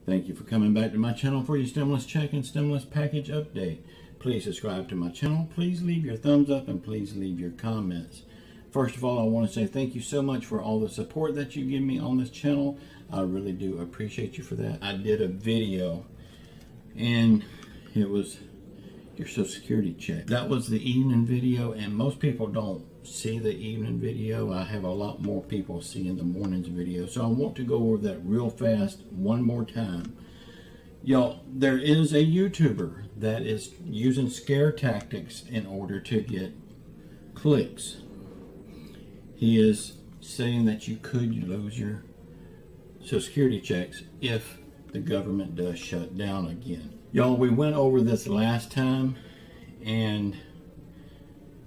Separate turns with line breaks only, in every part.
Thank you for coming back to my channel for your stimulus check and stimulus package update. Please subscribe to my channel. Please leave your thumbs up and please leave your comments. First of all, I want to say thank you so much for all the support that you give me on this channel. I really do appreciate you for that. I did a video and it was your Social Security check. That was the evening video, and most people don't see the evening video. I have a lot more people seeing the morning's video, so I want to go over that real fast one more time. Y'all, there is a YouTuber that is using scare tactics in order to get clicks. He is saying that you could lose your Social Security checks if the government does shut down again. Y'all, we went over this last time and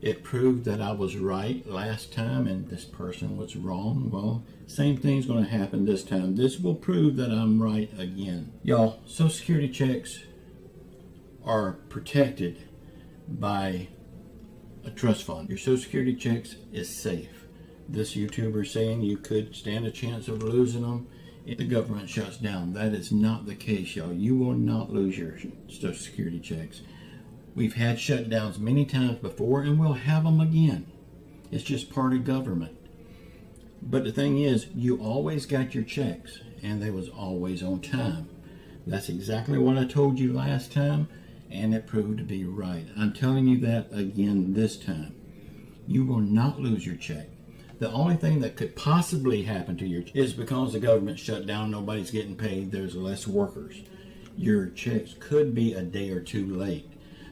it proved that I was right last time and this person was wrong. Well, same thing's going to happen this time. This will prove that I'm right again. Y'all, Social Security checks are protected by a trust fund. Your Social Security checks is safe. This YouTuber saying you could stand a chance of losing them if the government shuts down. That is not the case, y'all. You will not lose your Social Security checks. We've had shutdowns many times before and we'll have them again. It's just part of government. But the thing is, you always got your checks and they was always on time. That's exactly what I told you last time, and it proved to be right. I'm telling you that again this time. You will not lose your check. The only thing that could possibly happen to you is because the government shut down, nobody's getting paid, there's less workers. Your checks could be a day or two late.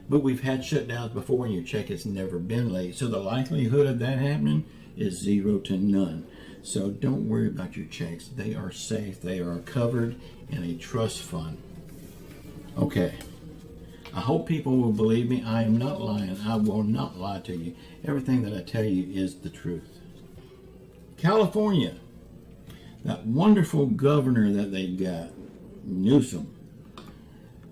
But we've had shutdowns before and your check has never been late. So the likelihood of that happening is 0 to none. So don't worry about your checks. They are safe. They are covered in a trust fund. Okay. I hope people will believe me. I am not lying. I will not lie to you. Everything that I tell you is the truth. California, that wonderful governor that they got, Newsom.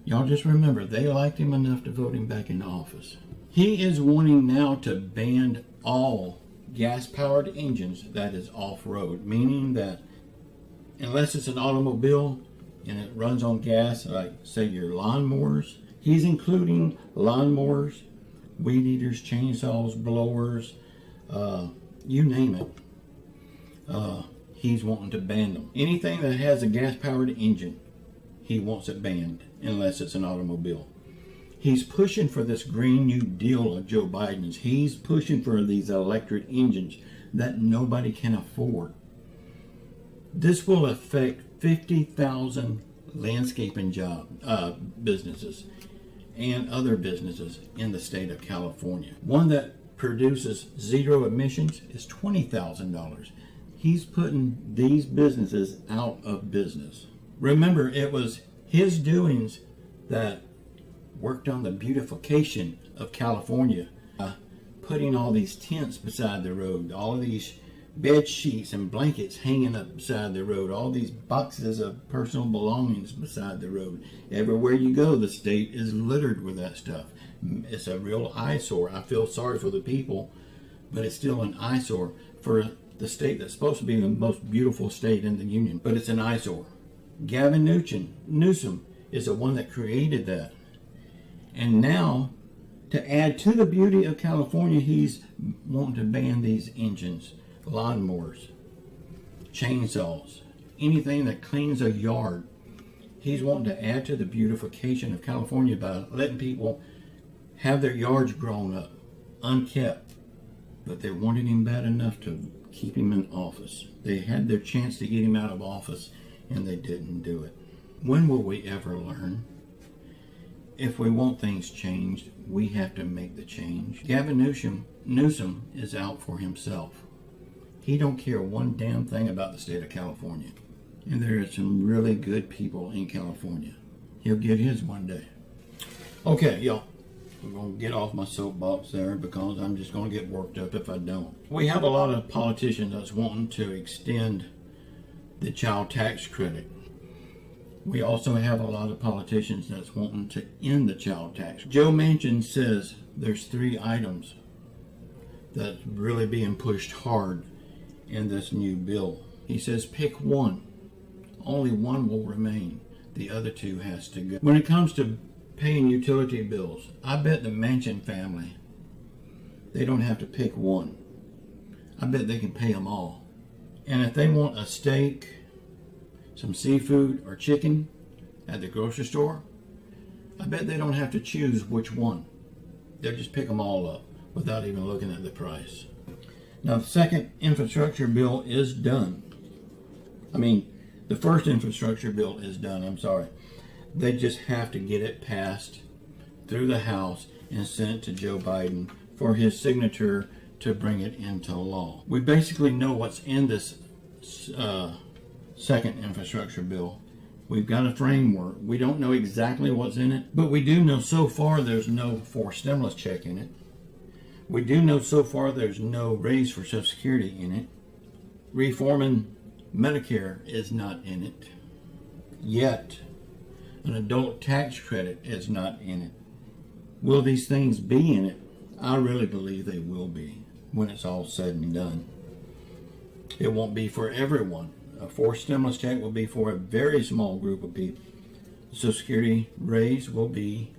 Y'all just remember, they liked him enough to vote him back into office. He is wanting now to ban all gas-powered engines that is off-road, meaning that unless it's an automobile and it runs on gas, like say your lawnmowers, he's including lawnmowers, weed eaters, chainsaws, blowers, you name it. He's wanting to ban them. Anything that has a gas-powered engine, he wants it banned unless it's an automobile. He's pushing for this Green New Deal of Joe Biden's. He's pushing for these electric engines that nobody can afford. This will affect 50,000 landscaping businesses and other businesses in the state of California. One that produces zero emissions is $20,000. He's putting these businesses out of business. Remember, it was his doings that worked on the beautification of California, putting all these tents beside the road, all of these bed sheets and blankets hanging up beside the road, all these boxes of personal belongings beside the road. Everywhere you go, the state is littered with that stuff. It's a real eyesore. I feel sorry for the people, but it's still an eyesore for the state that's supposed to be the most beautiful state in the union, but it's an eyesore. Gavin Newsom is the one that created that. And now, to add to the beauty of California, he's wanting to ban these engines, lawnmowers, chainsaws, anything that cleans a yard. He's wanting to add to the beautification of California by letting people have their yards grown up, unkept. But they wanted him bad enough to keep him in office. They had their chance to get him out of office and they didn't do it. When will we ever learn? If we want things changed, we have to make the change. Gavin Newsom is out for himself. He don't care one damn thing about the state of California. And there are some really good people in California. He'll get his one day. Okay, y'all. I'm going to get off my soapbox there because I'm just going to get worked up if I don't. We have a lot of politicians that's wanting to extend the child tax credit. We also have a lot of politicians that's wanting to end the child tax. Joe Manchin says there's 3 items that's really being pushed hard in this new bill. He says pick one. Only one will remain. The other two has to go. When it comes to paying utility bills, I bet the Manchin family, they don't have to pick one. I bet they can pay them all. And if they want a steak, some seafood, or chicken at the grocery store, I bet they don't have to choose which one. They'll just pick them all up without even looking at the price. Now, the second infrastructure bill is done. The first infrastructure bill is done, I'm sorry. They just have to get it passed through the House and sent to Joe Biden for his signature to bring it into law. We basically know what's in this second infrastructure bill. We've got a framework. We don't know exactly what's in it, but we do know so far there's no forced stimulus check in it. We do know so far there's no raise for Social Security in it. Reforming Medicare is not in it. Yet, an adult tax credit is not in it. Will these things be in it? I really believe they will be when it's all said and done. It won't be for everyone. A forced stimulus check will be for a very small group of people. The Social Security raise will be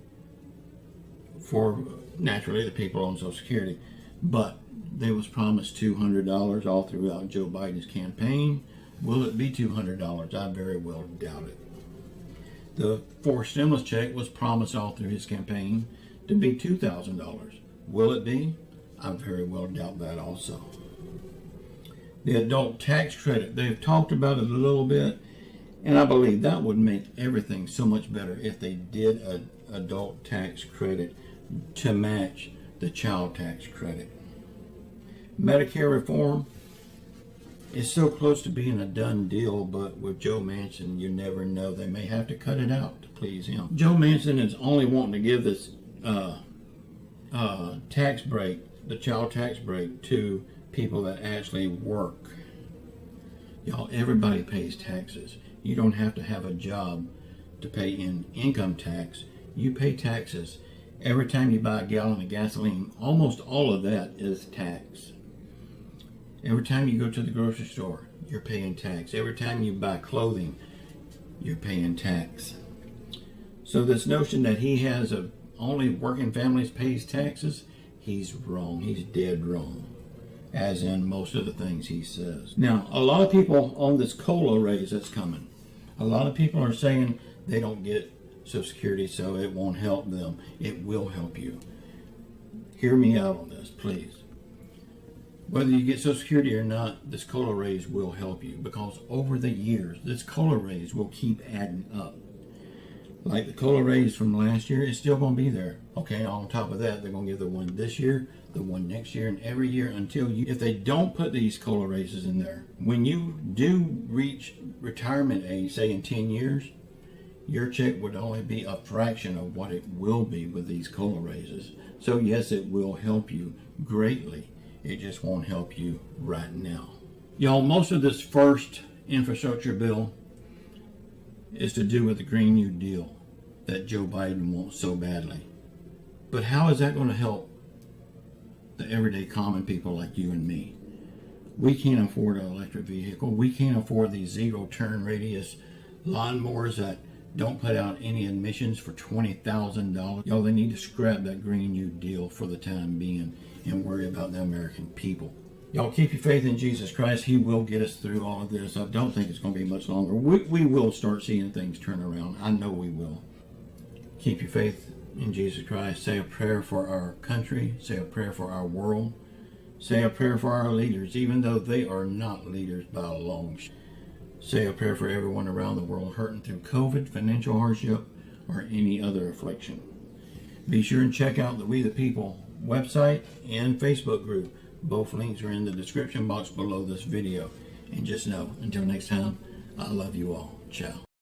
for, naturally, the people on Social Security. But there was promised $200 all throughout Joe Biden's campaign. Will it be $200? I very well doubt it. The forced stimulus check was promised all through his campaign to be $2,000. Will it be? I very well doubt that also. The adult tax credit, they've talked about it a little bit, and I believe that would make everything so much better if they did an adult tax credit to match the child tax credit. Medicare reform is so close to being a done deal, but with Joe Manchin, you never know. They may have to cut it out to please him. Joe Manchin is only wanting to give this tax break, the child tax break, to people that actually work. Y'all, everybody pays taxes. You don't have to have a job to pay in income tax. You pay taxes. Every time you buy a gallon of gasoline, almost all of that is tax. Every time you go to the grocery store, you're paying tax. Every time you buy clothing, you're paying tax. So this notion that he has only working families pays taxes, he's wrong. He's dead wrong, as in most of the things he says. Now, a lot of people on this COLA raise that's coming, a lot of people are saying they don't get Social Security, so it won't help them. It will help you. Hear me out on this, please. Whether you get Social Security or not, this COLA raise will help you, because over the years, this COLA raise will keep adding up. Like the COLA raise from last year is still going to be there. Okay, on top of that, they're going to give the one this year, the one next year, and every year until if they don't put these COLA raises in there, when you do reach retirement age, say in 10 years, your check would only be a fraction of what it will be with these COLA raises. So yes, it will help you greatly. It just won't help you right now. Y'all, most of this first infrastructure bill is to do with the Green New Deal that Joe Biden wants so badly. But how is that going to help the everyday common people like you and me? We can't afford an electric vehicle. We can't afford these zero turn radius lawnmowers that don't put out any emissions for $20,000. Y'all, they need to scrap that Green New Deal for the time being and worry about the American people. Y'all, keep your faith in Jesus Christ. He will get us through all of this. I don't think it's going to be much longer. We will start seeing things turn around. I know we will. Keep your faith in Jesus Christ. Say a prayer for our country. Say a prayer for our world. Say a prayer for our leaders, even though they are not leaders by a long shot. Say a prayer for everyone around the world hurting through COVID, financial hardship, or any other affliction. Be sure and check out the We the People website and Facebook group. Both links are in the description box below this video. And just know, until next time, I love you all. Ciao.